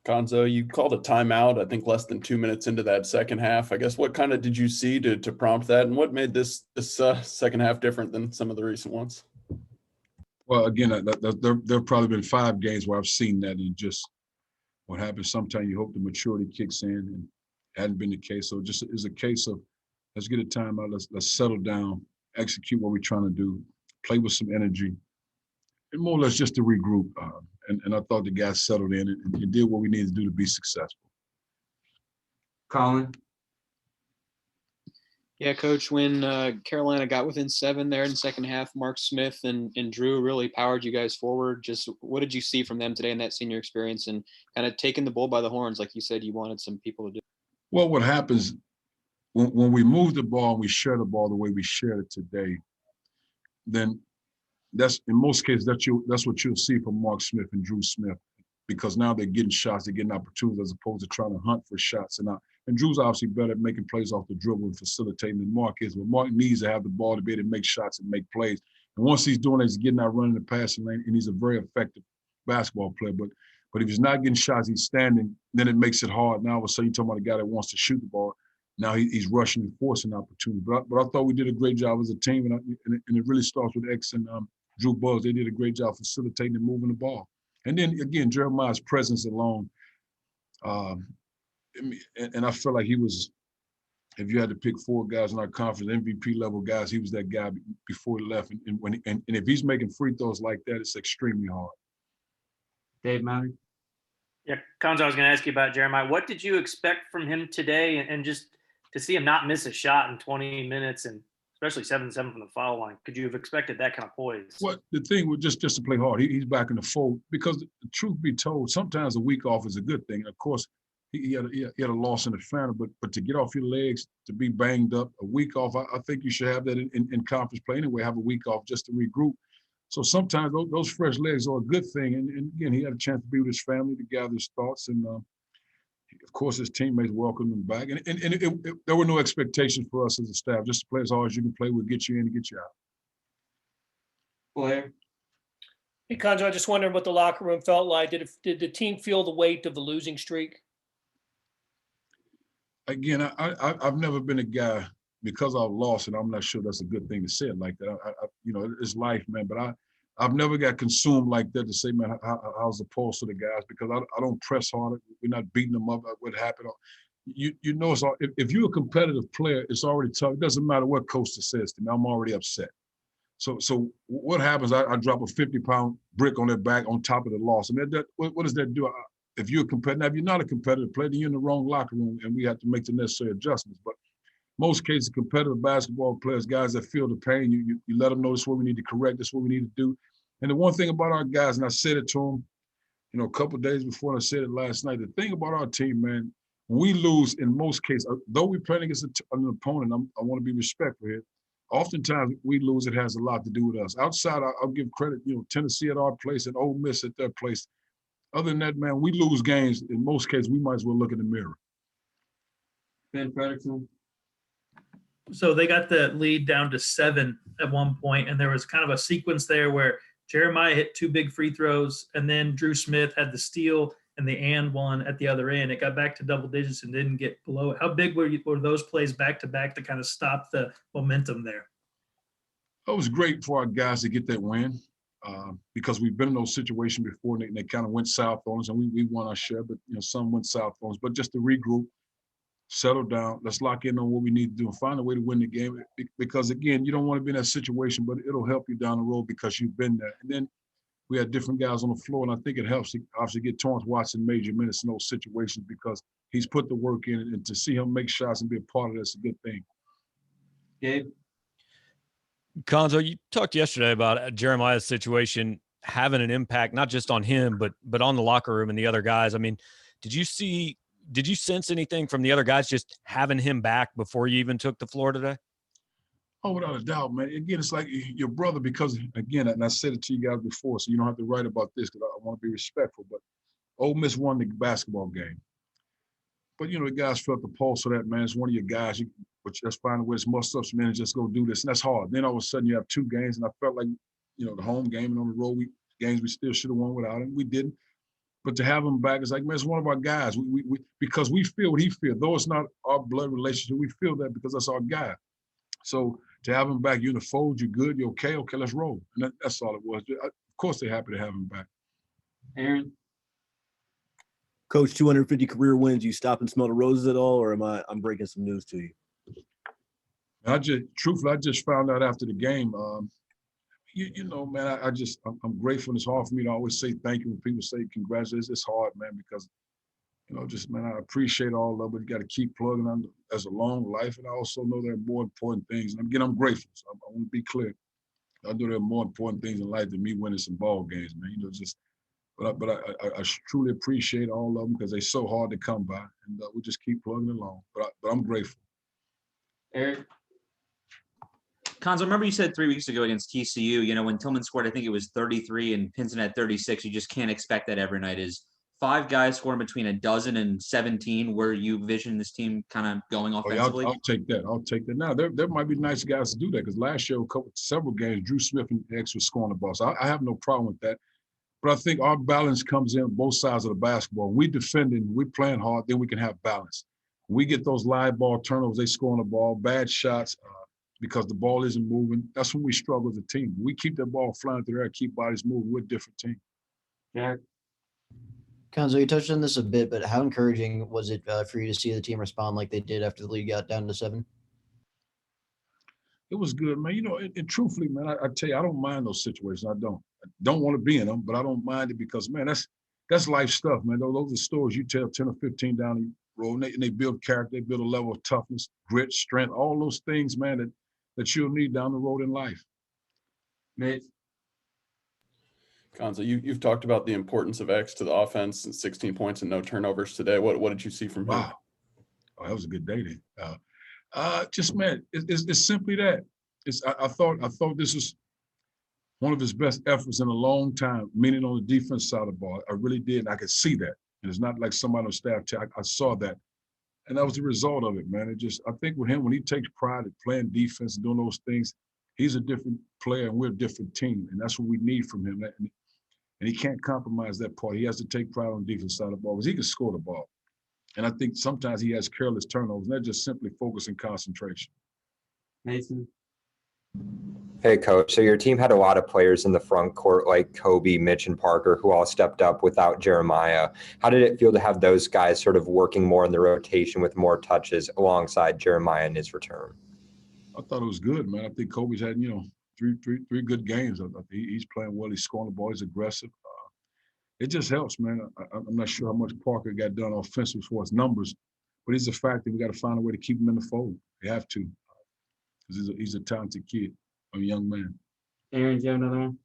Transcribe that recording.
Cuonzo, you called a timeout, I think less than 2 minutes into that second half. I guess what kind of did you see to prompt that, and what made this second half different than some of the recent ones? Well, again, there have probably been 5 games where I've seen that, and just what happens. Sometimes you hope the maturity kicks in, and it hadn't been the case. So it just is a case of let's get a timeout, let's settle down, execute what we're trying to do, play with some energy, and more or less just to regroup. And I thought the guys settled in and did what we needed to do to be successful. Colin? Yeah, Coach, when Carolina got within 7 there in the second half, Mark Smith and Drew really powered you guys forward. Just what did you see from them today in that senior experience and kind of taking the bull by the horns like you said you wanted some people to do? Well, what happens when we move the ball and we share the ball the way we shared it today, then that's in most cases that's what you'll see from Mark Smith and Drew Smith, because now they're getting shots, they're getting opportunities as opposed to trying to hunt for shots. And Drew's obviously better at making plays off the dribble and facilitating than Mark is, but Mark needs to have the ball to be able to make shots and make plays. And once he's doing it, he's getting out running the passing lane, and he's a very effective basketball player. But if he's not getting shots, he's standing, then it makes it hard. Now all of a sudden you're talking about a guy that wants to shoot the ball. Now he's rushing and forcing opportunity. But I thought we did a great job as a team, and it really starts with X and Drew Buggs. They did a great job facilitating and moving the ball. And then again, Jeremiah's presence alone. And I feel like he was, if you had to pick 4 guys in our conference, MVP level guys, he was that guy before he left. And if he's making free throws like that, it's extremely hard. Dave Mallory? Yeah, Cuonzo, I was going to ask you about Jeremiah. What did you expect from him today, and just to see him not miss a shot in 20 minutes, and especially 7-7 from the foul line? Could you have expected that kind of poise? Well, the thing was just to play hard. He's back in the fold, because the truth be told, sometimes a week off is a good thing. And of course, he had a loss in the final, but to get off your legs, to be banged up, a week off, I think you should have that in conference play anyway, have a week off just to regroup. So sometimes those fresh legs are a good thing. And again, he had a chance to be with his family, to gather his thoughts. And of course, his teammates welcomed him back. And there were no expectations for us as a staff, just to play as hard as you can play. We'll get you in and get you out. Blair? Hey, Cuonzo, I just wondered what the locker room felt like. Did the team feel the weight of the losing streak? Again, I've never been a guy, because I've lost, and I'm not sure that's a good thing to say it like that. It's life, man. But I've never got consumed like that to say, man, how's the pulse of the guys? Because I don't press hard. We're not beating them up. What happened? It's all, if you're a competitive player, it's already tough. It doesn't matter what coach says to me. I'm already upset. So what happens? I drop a 50-pound brick on their back on top of the loss. I mean, what does that do? If you're a competitor, now if you're not a competitive player, then you're in the wrong locker room, and we have to make the necessary adjustments. But most cases, competitive basketball players, guys that feel the pain, you let them know this is what we need to correct, this is what we need to do. And the one thing about our guys, and I said it to them, a couple of days before, and I said it last night, the thing about our team, man, when we lose, in most cases, though we're playing against an opponent, I want to be respectful here. Oftentimes we lose, it has a lot to do with us. Outside, I'll give credit, Tennessee at our place and Ole Miss at their place. Other than that, man, we lose games. In most cases, we might as well look in the mirror. Ben Frederickson? So they got the lead down to 7 at one point, and there was kind of a sequence there where Jeremiah hit 2 big free throws, and then Drew Smith had the steal and the and one at the other end. It got back to double digits and didn't get below it. How big were those plays back to back to kind of stop the momentum there? It was great for our guys to get that win. Because we've been in those situations before, and they kind of went south on us, and we won our share, but some went south on us. But just to regroup, settle down, let's lock in on what we need to do and find a way to win the game. Because again, you don't want to be in that situation, but it'll help you down the road because you've been there. And then we had different guys on the floor, and I think it helps to obviously get Torrance Watson major minutes in those situations because he's put the work in, and to see him make shots and be a part of that's a good thing. Gabe? Cuonzo, you talked yesterday about Jeremiah's situation having an impact, not just on him, but on the locker room and the other guys. I mean, did you sense anything from the other guys just having him back before you even took the floor today? Oh, without a doubt, man. Again, it's like your brother, because again, and I said it to you guys before, so you don't have to write about this because I want to be respectful, but Ole Miss won the basketball game. But, the guys felt the pulse of that, man. It's one of your guys. But let's find a way to muster up some energy, just go do this. And that's hard. Then all of a sudden you have 2 games, and I felt like, the home game and on the road games we still should have won without him. We didn't. But to have him back, it's like, man, it's one of our guys. We because we feel what he feels. Though it's not our blood relationship, we feel that because that's our guy. So to have him back, you're in the fold, you're good, you're okay, let's roll. And that's all it was. Of course, they're happy to have him back. Aaron, Coach, 250 career wins. You stop and smell the roses at all, or I'm breaking some news to you? I just found out after the game. You know, man, I'm grateful. It's hard for me to always say thank you when people say congratulations. It's hard, man, because, you know, just, man, I appreciate all of it. You got to keep plugging on as a long life. And I also know there are more important things. And again, I'm grateful. So I want to be clear. I know there are more important things in life than me winning some ball games, man. You know, just, but I truly appreciate all of them because they're so hard to come by. And we just keep plugging along. But I'm grateful. Eric, Cuonzo, I remember you said 3 weeks ago against TCU, you know, when Tillman scored, I think it was 33 and Pinson had 36. You just can't expect that every night. Is 5 guys scoring between a dozen and 17 where you envision this team kind of going offensively? I'll take that. I'll take that. Now, there might be nice guys to do that because last year, several games, Drew Smith and X was scoring the ball. So I have no problem with that. But I think our balance comes in on both sides of the basketball. We defending, we playing hard, then we can have balance. We get those live ball turnovers, they scoring the ball, bad shots, because the ball isn't moving. That's when we struggle as a team. We keep that ball flying through the air, keep bodies moving. We're a different team. Jack, Cuonzo, you touched on this a bit, but how encouraging was it for you to see the team respond like they did after the lead got down to 7? It was good, man. You know, and truthfully, man, I tell you, I don't mind those situations. I don't want to be in them, but I don't mind it because, man, that's life stuff, man. Those are stories you tell 10 or 15 down the road, and they build character, they build a level of toughness, grit, strength, all those things, man, that you'll need down the road in life. Mitch, Cuonzo, you've talked about the importance of X to the offense and 16 points and no turnovers today. What did you see from him? Wow. Oh, that was a good day then. Just, man, it's simply that. I thought this was one of his best efforts in a long time, meaning on the defense side of the ball. I really did, and I could see that. And it's not like somebody on staff, I saw that. And that was the result of it, man. I think with him, when he takes pride in playing defense and doing those things, he's a different player and we're a different team. And that's what we need from him. And he can't compromise that part. He has to take pride on the defense side of the ball because he can score the ball. And I think sometimes he has careless turnovers, and that's just simply focus and concentration. Mason, Hey, Coach. So your team had a lot of players in the front court like Kobe, Mitch, and Parker who all stepped up without Jeremiah. How did it feel to have those guys sort of working more in the rotation with more touches alongside Jeremiah in his return? I thought it was good, man. I think Kobe's had, you know, three good games. He's playing well. He's scoring the ball. He's aggressive. It just helps, man. I'm not sure how much Parker got done offensively for his numbers, but he's a factor. We got to find a way to keep him in the fold. We have to, because he's a talented kid, a young man. Aaron, do you have another one?